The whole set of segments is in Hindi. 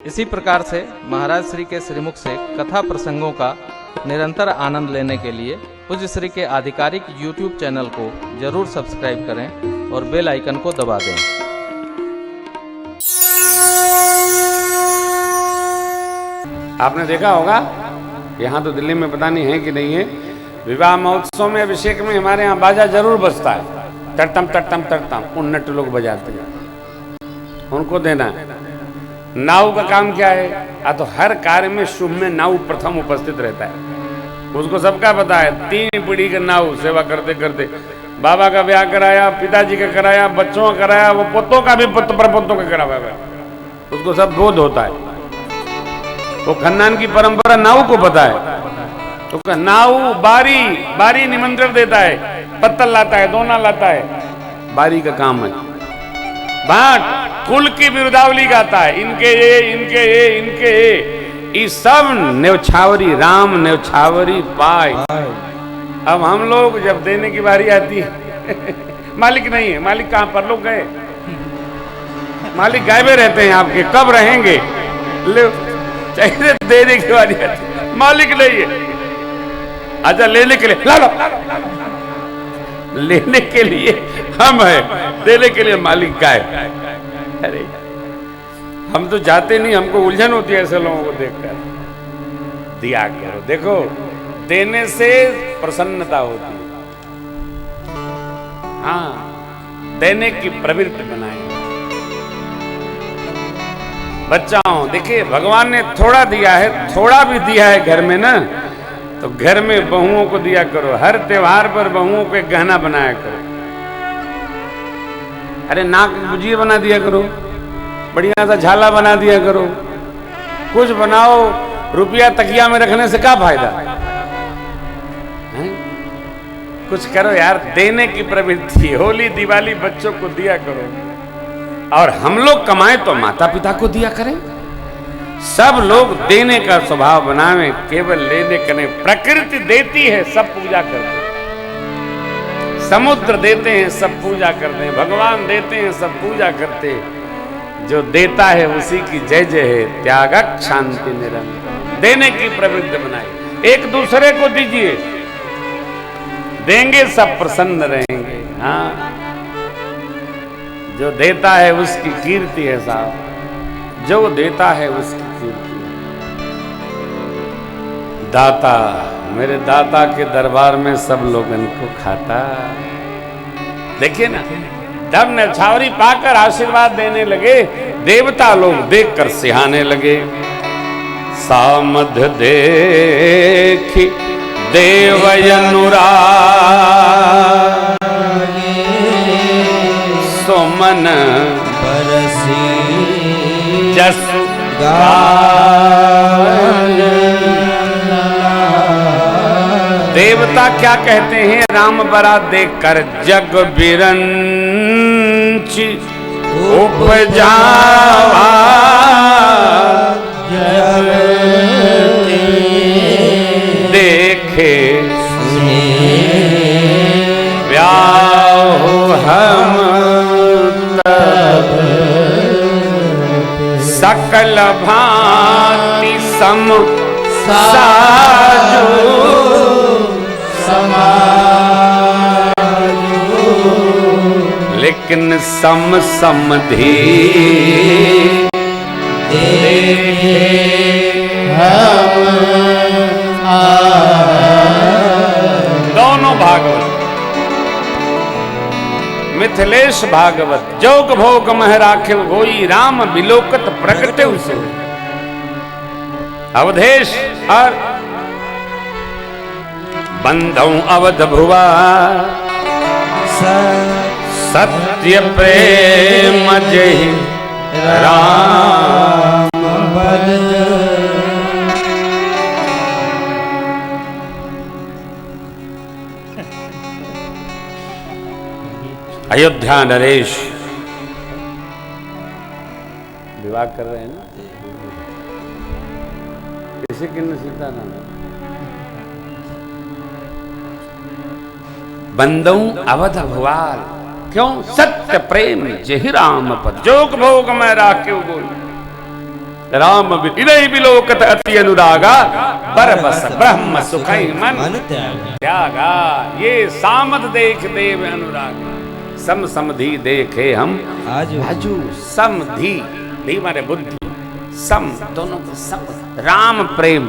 इसी प्रकार से महाराज श्री के श्रीमुख से कथा प्रसंगों का निरंतर आनंद लेने के लिए पूज्य श्री के आधिकारिक YouTube चैनल को जरूर सब्सक्राइब करें और बेल आइकन को दबा दें। आपने देखा होगा, यहाँ तो दिल्ली में पता नहीं है कि नहीं है, विवाह महोत्सव में अभिषेक में हमारे यहाँ बाजा जरूर बजता है। तड़तम तड़तम तड़तम उन नट लोग बजाते हैं, उनको देना है। नाव का काम क्या है? तो हर कार्य में शुभ में नाव प्रथम उपस्थित रहता है, उसको सबका पता है। 3 पीढ़ी का नाव सेवा करते करते बाबा का ब्याह कराया, पिताजी का कराया, बच्चों का कराया, वो पुत्रों का भी प्रपोतों का कराया, उसको सब बोध होता है। वो खन्नान की परंपरा नाव को पता है, तो नाव बारी बारी निमंत्रण देता है, पत्तल लाता है, दोना लाता है, बारी का काम है। बाट कुल की बिरुदावली गाता है, इनके ये इनके ये इनके ये सब न्यौछावरी राम न्यौछावरी पाए। अब हम लोग जब देने की बारी आती है मालिक नहीं है, मालिक कहां पर लोग गए, मालिक गायबे रहते हैं आपके, कब रहेंगे? ले चाहिए देने की बारी आती है, मालिक नहीं है। अच्छा लेने के लिए ला लो, लेने के लिए हम है, देने के लिए मालिक का है। अरे हम तो जाते नहीं, हमको उलझन होती है ऐसे लोगों को देखकर। दिया करो, देखो देने से प्रसन्नता होती है। हाँ, देने की प्रवृत्ति बनाए। बच्चाओं देखिए, भगवान ने थोड़ा दिया है, थोड़ा भी दिया है घर में ना, तो घर में बहुओं को दिया करो। हर त्योहार पर बहुओं को एक गहना बनाया करो। अरे नाक गुजिया बना दिया करो, बढ़िया सा झाला बना दिया करो, कुछ बनाओ। रुपया तकिया में रखने से क्या फायदा है? कुछ करो यार, देने की प्रवृत्ति। होली दिवाली बच्चों को दिया करो, और हम लोग कमाए तो माता पिता को दिया करें। सब लोग देने का स्वभाव बनावे, केवल लेने का नहीं। प्रकृति देती है, सब पूजा करते हैं। समुद्र देते हैं, सब पूजा करते हैं। भगवान देते हैं, सब पूजा करते हैं। जो देता है उसी की जय जय है। त्यागक शांति निरंतर। देने की प्रवृत्ति बनाई, एक दूसरे को दीजिए, देंगे सब प्रसन्न रहेंगे। हाँ, जो देता है उसकी कीर्ति है साहब, जो देता है उसकी कीर्ति। दाता, मेरे दाता के दरबार में सब लोग इनको खाता। देखिए ना, जब न्यौछावरी पाकर आशीर्वाद देने लगे, देवता लोग देखकर सिहाने लगे। सामध देखी देवयनुराग, सुमन बरसी जसु देवता क्या कहते हैं राम बरात देखकर? जग बिरंच उपजावा देखे व्याह हम तब सकल भांति सम साजू लेकिन सम समधि दोनों भागवत, मिथिलेश भागवत। जोग भोग मह राखिल होई, राम बिलोकत प्रगटे उसे। अवधेश और बंधौ अवध भुवा, सत्य प्रेम जय राम बल। अयोध्या नरेश विवाह कर रहे हैं ना, किसी की सीता नाम बंदौ अवध भुवाल। क्यों? सत्य प्रेम जहि राम पद, जोग भोग में राखे बोल। राम विदय विलोकत अति अनुरागा बरबस ब्रह्म सुखै मन त्यागा। ये सामत देख देव अनुराग सम समधि देखे हम आजू। समधि धी मारे बुद्धि, सम दोनों के सम, राम प्रेम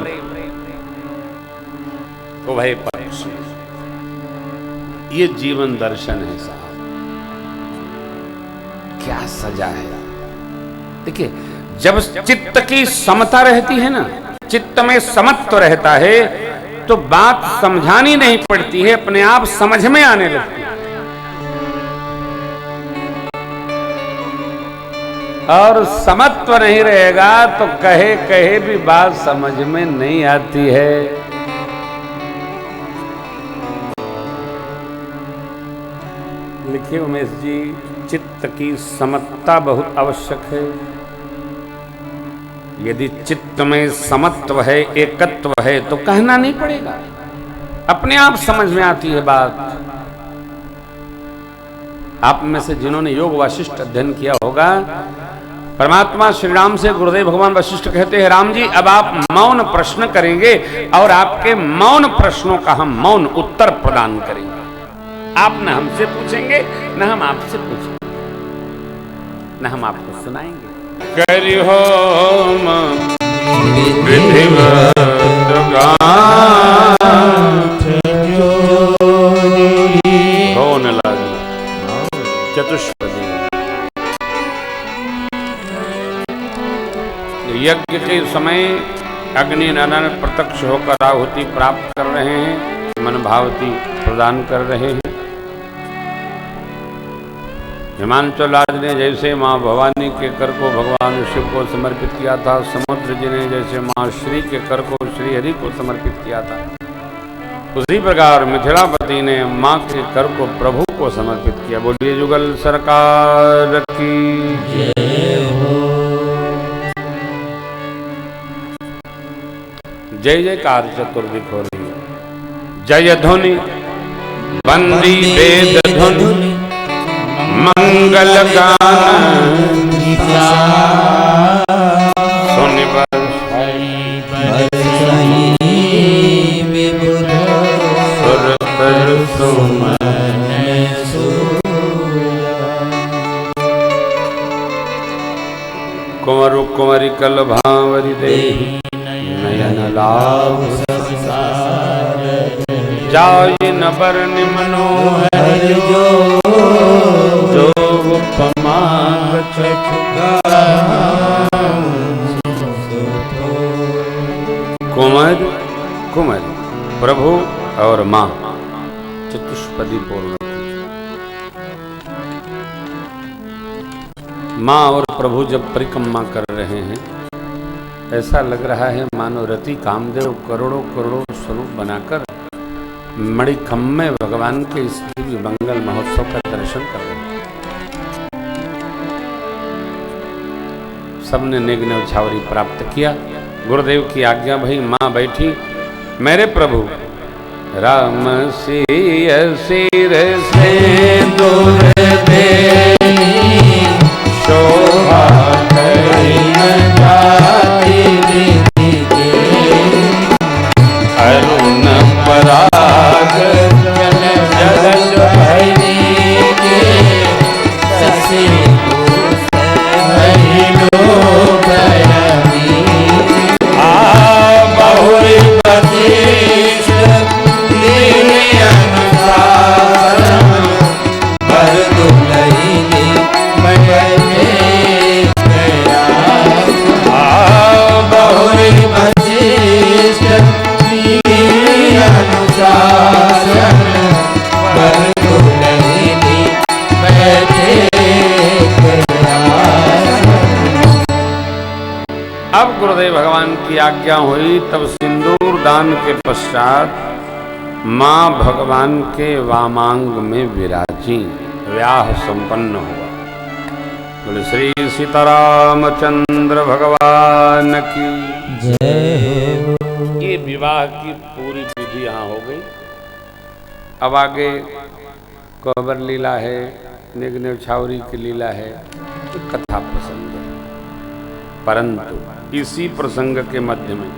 उभय पक्ष। ये जीवन दर्शन है साहब, क्या सजा है। देखिए जब चित्त की समता रहती है ना, चित्त में समत्व रहता है तो बात समझानी नहीं पड़ती है, अपने आप समझ में आने लगती है। और समत्व नहीं रहेगा तो कहे कहे भी बात समझ में नहीं आती है। लिखिए उमेश जी, चित्त की समता बहुत आवश्यक है। यदि चित्त में समत्व है, एकत्व है तो कहना नहीं पड़ेगा, अपने आप समझ में आती है बात। आप में से जिन्होंने योग वासिष्ठ अध्ययन किया होगा, परमात्मा श्री राम से गुरुदेव भगवान वशिष्ठ कहते हैं, राम जी अब आप मौन प्रश्न करेंगे और आपके मौन प्रश्नों का हम मौन उत्तर प्रदान करेंगे। आप न हमसे पूछेंगे न हम आपसे पूछेंगे, न हम आपको सुनाएंगे। करि होम विधिवत होने लगी चतुष्पदी। यज्ञ के समय अग्नि नारायण प्रत्यक्ष होकर आहुति प्राप्त कर रहे हैं, मन भावती प्रदान कर रहे हैं। हिमांचल राज ने जैसे माँ भवानी के कर को भगवान शिव को समर्पित किया था, समुद्र जी ने जैसे माँ श्री के कर को श्री हरि को समर्पित किया था, उसी प्रकार मिथिलापति ने माँ के कर को प्रभु को समर्पित किया। बोलिए जुगल सरकार की जय हो। जय जयकार चतुर्दिक हो रही है। जय ध्वनि बंदी वेद ध्वनि मंगल गान सुनि कुंवरु कुंवरी कल भावरी देहि नयन लाभ जाय न बरनि मनोहर जो उपमा कुंवर कुंवर प्रभु और माँ चतुष्पदी पूर्ण। माँ और प्रभु जब परिक्रमा कर रहे हैं, ऐसा लग रहा है मानो रति कामदेव करोड़ों करोड़ों स्वरूप बनाकर मणिखम में भगवान के इस दिव्य मंगल महोत्सव का दर्शन कर रहे हैं। सबने नेग न्यौछावरी प्राप्त किया। गुरुदेव की आज्ञा भई, माँ बैठी, मेरे प्रभु राम सिय सिर से दूर दे शोभा अरुण पराग जगत भरी के ससी अब गुरुदेव भगवान की आज्ञा हुई। तब सिंदूर दान के पश्चात माँ भगवान के वामांग में विराजी, व्याह संपन्न हुआ। बोले श्री सीतारामचंद्र भगवान की जय। ये विवाह की पूरी विधि यहाँ हो गई। अब आगे कोबर लीला है, नेग न्यौछावरी की लीला है, तो कथा प्रसंग है। परंतु इसी प्रसंग के मध्य में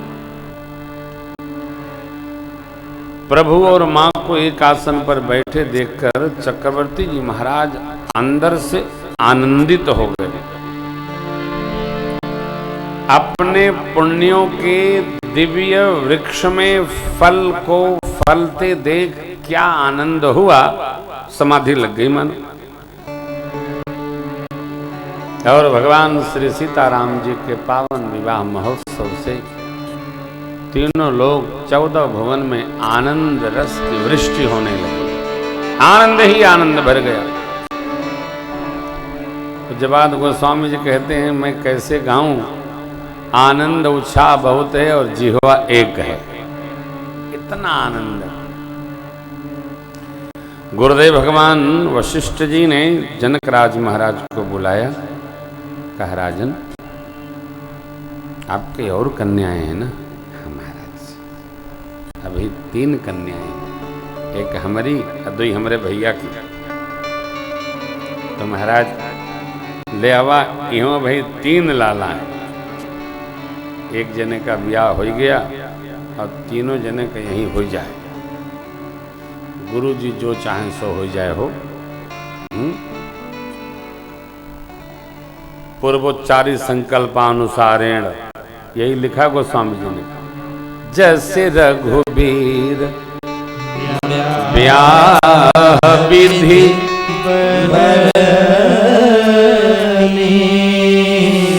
प्रभु और मां को एक आसन पर बैठे देखकर चक्रवर्ती जी महाराज अंदर से आनंदित हो गए। अपने पुण्यों के दिव्य वृक्ष में फल को फलते देख क्या आनंद हुआ, समाधि लग गई मन। और भगवान श्री सीताराम जी के पावन विवाह महोत्सव से तीनों लोग 14 भुवन में आनंद रस की वृष्टि होने लगी। आनंद ही आनंद भर गया। तो जबाद गोस्वामी जी कहते हैं, मैं कैसे गाऊं, आनंद उत्साह बहुत है और जिह्वा एक है, इतना आनंद। गुरुदेव भगवान वशिष्ठ जी ने जनकराज महाराज को बुलाया, कहा राजन आपके और कन्याएं हैं ना? अभी 3 कन्याएं, एक हमारी और 2 हमारे भैया की। तो महाराज ले आवा, यो भाई 3 लाला हैं। एक जने का ब्याह हो गया और तीनों जने का यही हो जाए। गुरु जी जो चाहें सो हो जाए हो। पूर्वोच्चारी संकल्पानुसारेण, यही लिखा गोस्वामी जी ने। जैसे रघुबीर ब्याह विधि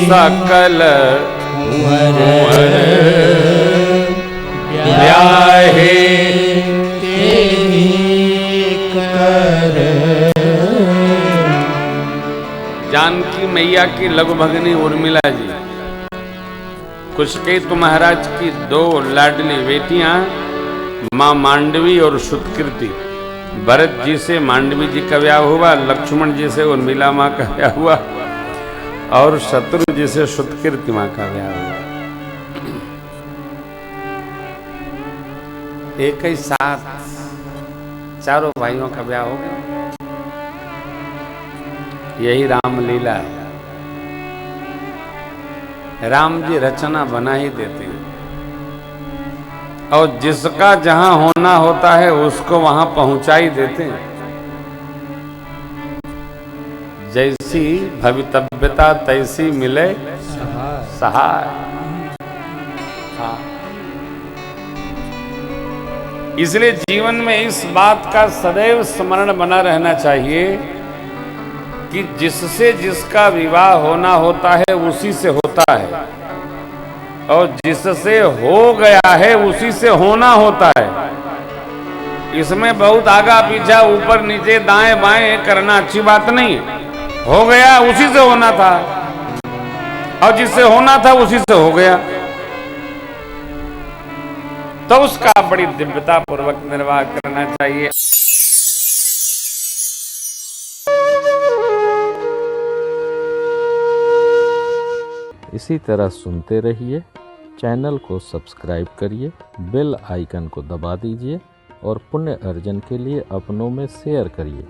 सकल ब्याहे जानकी मैया की लघु भगिनी उर्मिला जी, कुशकेतु महाराज की 2 लाडली बेटियां मां मांडवी और शुतकीर्ति। भरत जी से मांडवी जी का ब्याह हुआ, लक्ष्मण जी से उर्मिला मां का ब्याह हुआ और शत्रु जी से शुतकीर्ति मां का ब्याह हुआ। एक ही साथ चारों भाइयों का ब्याह हो गया। यही रामलीला है। राम जी रचना बना ही देते हैं और जिसका जहां होना होता है उसको वहां पहुंचा ही देते हैं। जैसी भवितव्यता तैसी मिले सहाय। इसलिए जीवन में इस बात का सदैव स्मरण बना रहना चाहिए कि जिससे जिसका विवाह होना होता है उसी से होता है और जिससे हो गया है उसी से होना होता है। इसमें बहुत आगा पीछा ऊपर नीचे दाएं बाएं करना अच्छी बात नहीं है। हो गया उसी से होना था और जिससे होना था उसी से हो गया, तो उसका बड़ी दिव्यता पूर्वक निर्वाह करना चाहिए। इसी तरह सुनते रहिए, चैनल को सब्सक्राइब करिए, बेल आइकन को दबा दीजिए और पुण्य अर्जन के लिए अपनों में शेयर करिए।